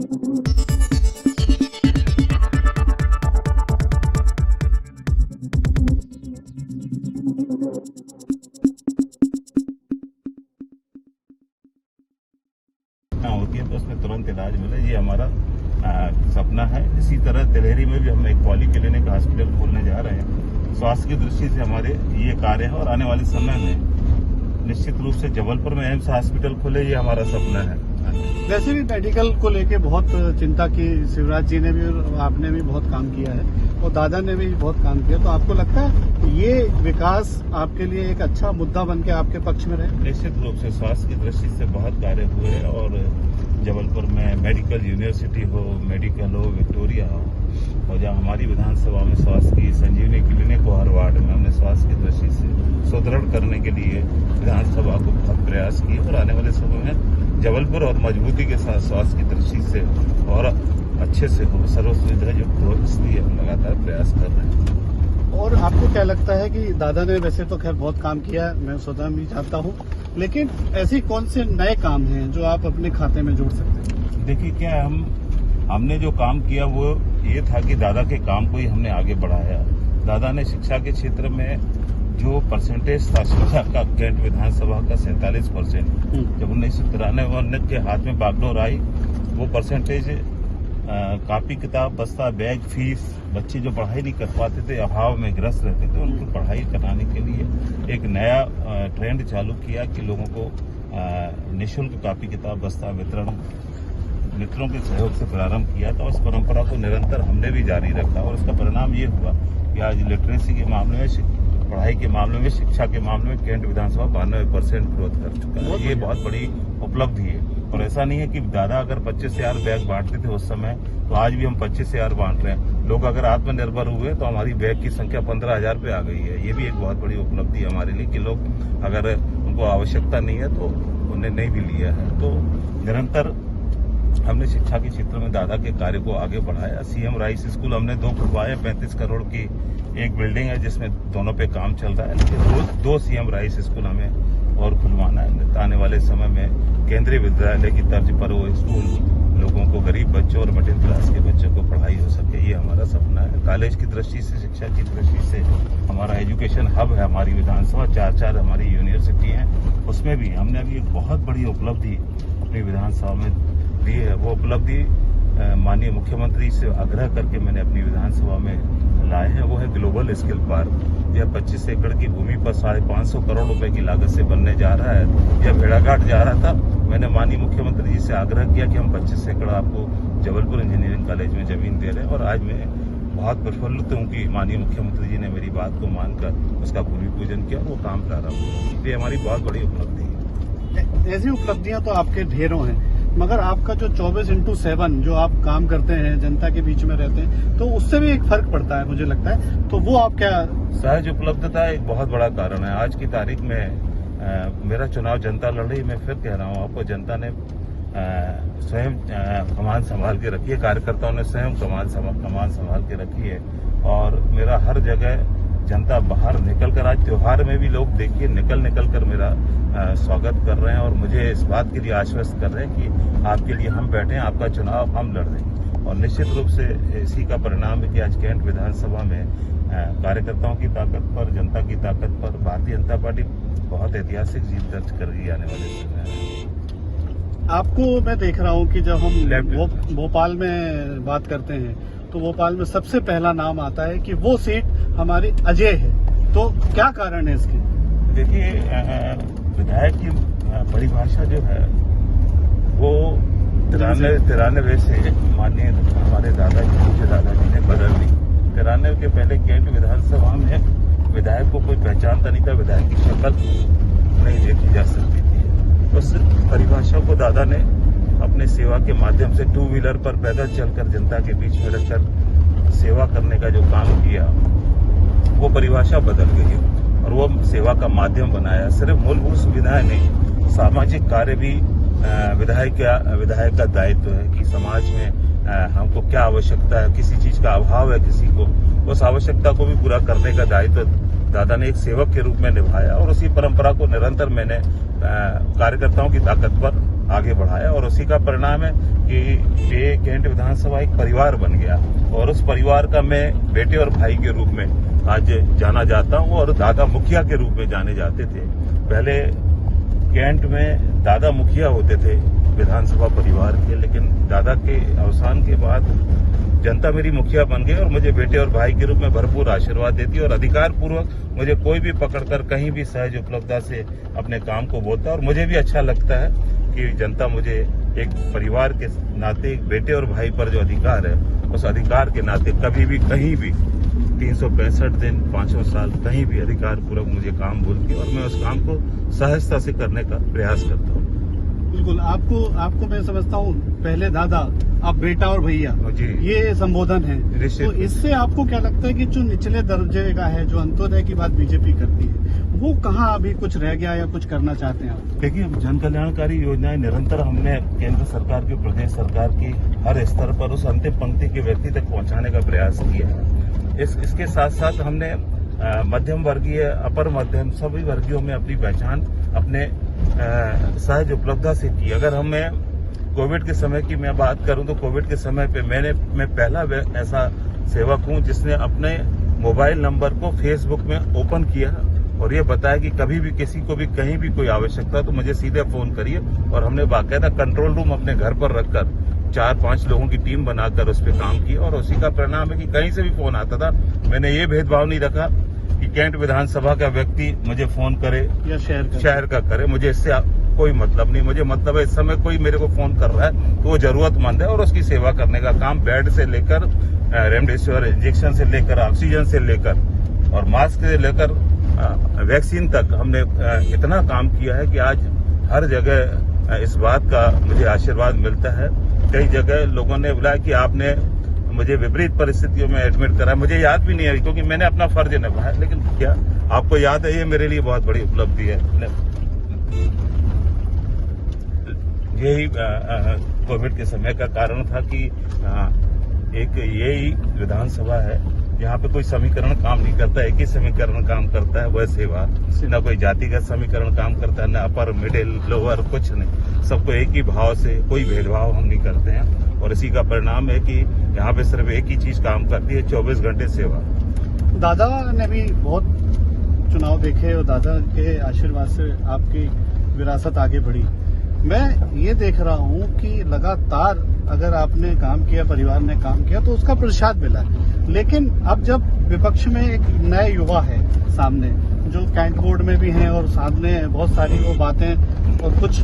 होती है तो उसमें तुरंत इलाज मिले, ये हमारा सपना है। इसी तरह दिल्ली में भी हम एक पॉली क्लिनिक हॉस्पिटल खोलने जा रहे हैं। स्वास्थ्य की दृष्टि से हमारे ये कार्य है और आने वाले समय में निश्चित रूप से जबलपुर में एम्स हॉस्पिटल खुले, ये हमारा सपना है। वैसे भी मेडिकल को लेके बहुत चिंता की शिवराज जी ने भी और आपने भी बहुत काम किया है और दादा ने भी बहुत काम किया, तो आपको लगता है ये विकास आपके लिए एक अच्छा मुद्दा बन के आपके पक्ष में रहे? निश्चित रूप से स्वास्थ्य की दृष्टि से बहुत कार्य हुए हैं और जबलपुर में मेडिकल यूनिवर्सिटी हो, मेडिकल हो, विक्टोरिया हो, और जहाँ हमारी विधानसभा में स्वास्थ्य की संजीवनी क्लिनिक हो, हर वार्ड में हमने स्वास्थ्य की दृष्टि से सुदृढ़ करने के लिए विधानसभा को बहुत प्रयास किए और आने वाले समय में जबलपुर और मजबूती के साथ स्वास्थ्य की दृष्टि से और अच्छे से हो, सर्व सुविधा युक्त हो, इसलिए हम लगातार प्रयास कर रहे हैं। और आपको क्या लगता है कि दादा ने वैसे तो खैर बहुत काम किया है, मैं स्वतः भी चाहता हूँ, लेकिन ऐसी कौन से नए काम हैं जो आप अपने खाते में जोड़ सकते हैं? देखिए, क्या हमने जो काम किया वो ये था कि दादा के काम को ही हमने आगे बढ़ाया। दादा ने शिक्षा के क्षेत्र में जो परसेंटेज था शिक्षा का, कैंट विधानसभा का 47%, जब 1993 के हाथ में बागडोर आई, वो परसेंटेज कॉपी किताब, बस्ता, बैग, फीस, बच्चे जो पढ़ाई नहीं कर पाते थे, अभाव में ग्रस्त रहते थे, उनकी पढ़ाई कराने के लिए एक नया ट्रेंड चालू किया कि लोगों को निःशुल्क कॉपी किताब, बस्ता वितरण मित्रों के सहयोग से प्रारंभ किया था। उस परंपरा को निरंतर हमने भी जारी रखा और उसका परिणाम ये हुआ कि आज लिटरेसी के मामले में, पढ़ाई के मामले में, शिक्षा के मामले में कैंट विधानसभा 92% ग्रोथ कर चुका है। ये बहुत बड़ी उपलब्धि है और ऐसा नहीं है कि दादा अगर 25,000 बैग बांटते थे उस समय, तो आज भी हम 25,000 बांट रहे हैं। लोग अगर आत्मनिर्भर हुए तो हमारी बैग की संख्या 15,000 पे आ गई है। ये भी एक बहुत बड़ी उपलब्धि है हमारे लिए कि लोग अगर उनको आवश्यकता नहीं है तो उन्हें नहीं भी लिया है। तो निरंतर हमने शिक्षा के क्षेत्र में दादा के कार्य को आगे बढ़ाया। सीएम राइस स्कूल हमने 2 खुलवाए, 35 करोड़ की एक बिल्डिंग है जिसमें दोनों पे काम चल रहा है, लेकिन 2 सीएम राइस स्कूल हमें और खुलवाना है। आने वाले समय में केंद्रीय विद्यालय की तर्ज पर वो स्कूल लोगों को, गरीब बच्चों और मिडिल क्लास के बच्चों को पढ़ाई हो सके, ये हमारा सपना है। कॉलेज की दृष्टि से, शिक्षा की दृष्टि से हमारा एजुकेशन हब है हमारी विधानसभा, 4 हमारी यूनिवर्सिटी हैं, उसमें भी हमने अभी एक बहुत बड़ी उपलब्धि अपनी विधानसभा में दी है। वो उपलब्धि माननीय मुख्यमंत्री से आग्रह करके मैंने अपनी विधानसभा में लाए हैं। वो है ग्लोबल स्किल पार्क। यह 25 एकड़ की भूमि पर 550 करोड़ रुपए की लागत से बनने जा रहा है। यह भेड़ाघाट जा रहा था, मैंने माननीय मुख्यमंत्री जी से आग्रह किया कि हम 25 एकड़ आपको जबलपुर इंजीनियरिंग कॉलेज में जमीन दे रहे हैं और आज मैं बहुत प्रफुल्लित हूँ कि माननीय मुख्यमंत्री जी ने मेरी बात को मानकर उसका भूमि पूजन किया, वो काम प्रारंभ हुआ। ये हमारी बहुत बड़ी उपलब्धि है। ऐसी उपलब्धियां तो आपके ढेरों हैं, मगर आपका जो 24/7 जो आप काम करते हैं, जनता के बीच में रहते हैं, तो उससे भी एक फर्क पड़ता है मुझे लगता है। तो वो आप क्या? सहज उपलब्धता एक बहुत बड़ा कारण है। आज की तारीख में मेरा चुनाव जनता लड़ रही, मैं फिर कह रहा हूँ आपको, जनता ने स्वयं कमान संभाल के रखी है, कार्यकर्ताओं ने स्वयं कमान संभाल के रखी है और मेरा हर जगह जनता बाहर निकल कर, आज त्योहार में भी लोग देखिए निकल कर मेरा स्वागत कर रहे हैं और मुझे इस बात के लिए आश्वस्त कर रहे हैं कि आपके लिए हम बैठे हैं, आपका चुनाव हम लड़ रहे हैं। और निश्चित रूप से इसी का परिणाम है कि आज कैंट विधानसभा में कार्यकर्ताओं की ताकत पर, जनता की ताकत पर भारतीय जनता पार्टी बहुत ऐतिहासिक जीत दर्ज कर रही है आने वाले समय में। आपको मैं देख रहा हूँ कि जब हम भोपाल में बात करते हैं तो भोपाल में सबसे पहला नाम आता है कि वो सीट हमारी अजय है, तो क्या कारण है इसकी? देखिए, विधायक की परिभाषा जो है वो 93 से माननीय हमारे दादाजी, मुझे दादाजी ने बदल दी। 93 के पहले कैंट विधानसभा में विधायक को कोई पहचानता नहीं था, विधायक की शक्ल नहीं देखी जा सकती थी। उस परिभाषा को दादा ने अपने सेवा के माध्यम से 2 व्हीलर पर पैदल चलकर जनता के बीच में रखकर सेवा करने का जो काम किया, वो परिभाषा बदल गई और वो सेवा का माध्यम बनाया। सिर्फ मूलभूत सुविधाएं नहीं, सामाजिक कार्य भी विधायक का दायित्व है कि समाज में हमको क्या आवश्यकता है, किसी चीज का अभाव है किसी को, उस आवश्यकता को भी पूरा करने का दायित्व दादा ने एक सेवक के रूप में निभाया और उसी परंपरा को निरंतर मैंने कार्यकर्ताओं की ताकत पर आगे बढ़ाया और उसी का परिणाम है कि ये कैंट विधानसभा एक परिवार बन गया और उस परिवार का मैं बेटे और भाई के रूप में आज जाना जाता हूँ और दादा मुखिया के रूप में जाने जाते थे। पहले कैंट में दादा मुखिया होते थे विधानसभा परिवार के, लेकिन दादा के अवसान के बाद जनता मेरी मुखिया बन गई और मुझे बेटे और भाई के रूप में भरपूर आशीर्वाद देती है और अधिकार पूर्वक मुझे कोई भी पकड़कर कहीं भी सहज उपलब्धता से अपने काम को बोलता है। और मुझे भी अच्छा लगता है कि जनता मुझे एक परिवार के नाते, एक बेटे और भाई पर जो अधिकार है, उस अधिकार के नाते कभी भी कहीं भी 365 दिन 500 साल कहीं भी अधिकार पूर्वक मुझे काम बोलती है और मैं उस काम को सहजता से करने का प्रयास करता हूँ। बिल्कुल, आपको मैं समझता हूँ पहले दादा, अब बेटा और भैया, जी, ये संबोधन है। तो इससे आपको क्या लगता है कि जो निचले दर्जे का है, जो अंत्योदय की बात बीजेपी करती है, वो कहाँ अभी कुछ रह गया या कुछ करना चाहते हैं आप? देखिए, जन कल्याणकारी योजनाएं निरंतर हमने केंद्र सरकार की, प्रदेश सरकार की हर स्तर पर उस अंतिम पंक्ति के व्यक्ति तक पहुंचाने का प्रयास किया है। इसके साथ साथ हमने मध्यम वर्गीय, अपर मध्यम सभी वर्गीयों में अपनी पहचान अपने सहज उपलब्धता से की। अगर हमें कोविड के समय की मैं बात करूं तो कोविड के समय पे मैं पहला ऐसा सेवक हूं जिसने अपने मोबाइल नंबर को फेसबुक में ओपन किया और ये बताया कि कभी भी किसी को भी कहीं भी कोई आवश्यकता तो मुझे सीधे फोन करिए। और हमने बाकायदा कंट्रोल रूम अपने घर पर रखकर 4-5 लोगों की टीम बनाकर उस पर काम किया और उसी का परिणाम है कि कहीं से भी फोन आता था। मैंने ये भेदभाव नहीं रखा कि कैंट विधानसभा का व्यक्ति मुझे फोन करे या शहर का करे, मुझे इससे कोई मतलब नहीं। मुझे मतलब है इस समय कोई मेरे को फोन कर रहा है तो वो जरूरतमंद है और उसकी सेवा करने का काम, बेड से लेकर रेमडेसिविर इंजेक्शन से लेकर ऑक्सीजन से लेकर और मास्क से लेकर वैक्सीन तक हमने इतना काम किया है कि आज हर जगह इस बात का मुझे आशीर्वाद मिलता है। कई जगह लोगों ने बोला कि आपने मुझे विपरीत परिस्थितियों में एडमिट करा, मुझे याद भी नहीं है क्योंकि मैंने अपना फर्ज निभाया। लेकिन क्या आपको याद है, ये मेरे लिए बहुत बड़ी उपलब्धि है। यही कोविड के समय का कारण था कि एक यही विधानसभा है जहाँ पे कोई समीकरण काम नहीं करता, एक ही समीकरण काम करता है, वह सेवा। न कोई जातिगत समीकरण काम करता है, न अपर मिडिल लोअर, कुछ नहीं। सबको एक ही भाव से, कोई भेदभाव हम नहीं करते हैं और इसी का परिणाम है कि यहाँ पे सिर्फ एक ही चीज काम करती है, 24 घंटे सेवा। दादा ने भी बहुत चुनाव देखे और दादा के आशीर्वाद से आपकी विरासत आगे बढ़ी। मैं ये देख रहा हूँ कि लगातार अगर आपने काम किया, परिवार ने काम किया तो उसका प्रसाद मिला। लेकिन अब जब विपक्ष में एक नए युवा है सामने, जो कैंट बोर्ड में भी हैं और सामने बहुत सारी वो बातें और कुछ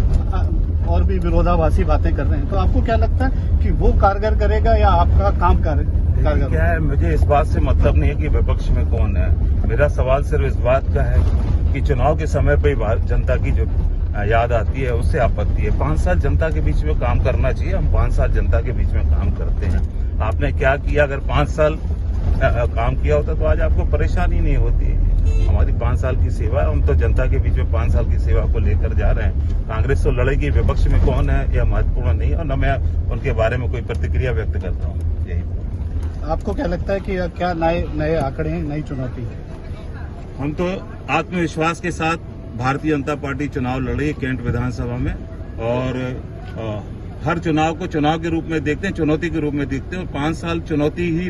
और भी विरोधाभासी बातें कर रहे हैं, तो आपको क्या लगता है कि वो कारगर करेगा या आपका काम कारगर? क्या है, मुझे इस बात से मतलब नहीं है कि विपक्ष में कौन है। मेरा सवाल सिर्फ इस बात का है कि चुनाव के समय पर जनता की जो याद आती है उससे आपत्ति है। 5 साल जनता के बीच में काम करना चाहिए। हम 5 साल जनता के बीच में काम करते हैं। आपने क्या किया? अगर 5 साल काम किया होता तो आज आपको परेशानी नहीं होती। हमारी 5 साल की सेवा है, हम तो जनता के बीच में 5 साल की सेवा को लेकर जा रहे हैं। कांग्रेस तो लड़ेगी, विपक्ष में कौन है यह महत्वपूर्ण नहीं है और न मैं उनके बारे में कोई प्रतिक्रिया व्यक्त करता हूँ। यही। आपको क्या लगता है कि क्या नए आंकड़े हैं, नई चुनौती? हम तो आत्मविश्वास के साथ भारतीय जनता पार्टी चुनाव लड़ी कैंट विधानसभा में और हर चुनाव को चुनाव के रूप में देखते हैं, चुनौती के रूप में देखते हैं और 5 साल चुनौती ही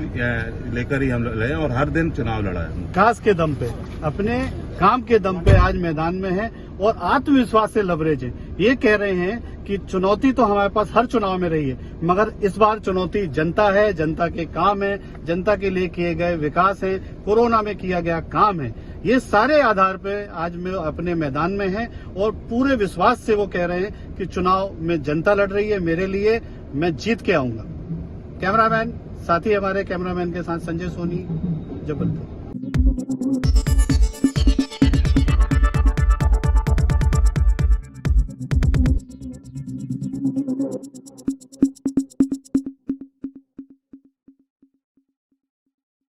लेकर ही हम लड़े और हर दिन चुनाव लड़ा है। विकास के दम पे, अपने काम के दम पे आज मैदान में है और आत्मविश्वास से लबरेज है। ये कह रहे हैं कि चुनौती तो हमारे पास हर चुनाव में रही है, मगर इस बार चुनौती जनता है, जनता के काम है, जनता के लिए किए गए विकास है, कोरोना में किया गया काम है। ये सारे आधार पे आज मैं अपने मैदान में है और पूरे विश्वास से वो कह रहे हैं कि चुनाव में जनता लड़ रही है, मेरे लिए मैं जीत के आऊंगा। कैमरामैन साथी हमारे कैमरामैन के साथ संजय सोनी, जबलपुर।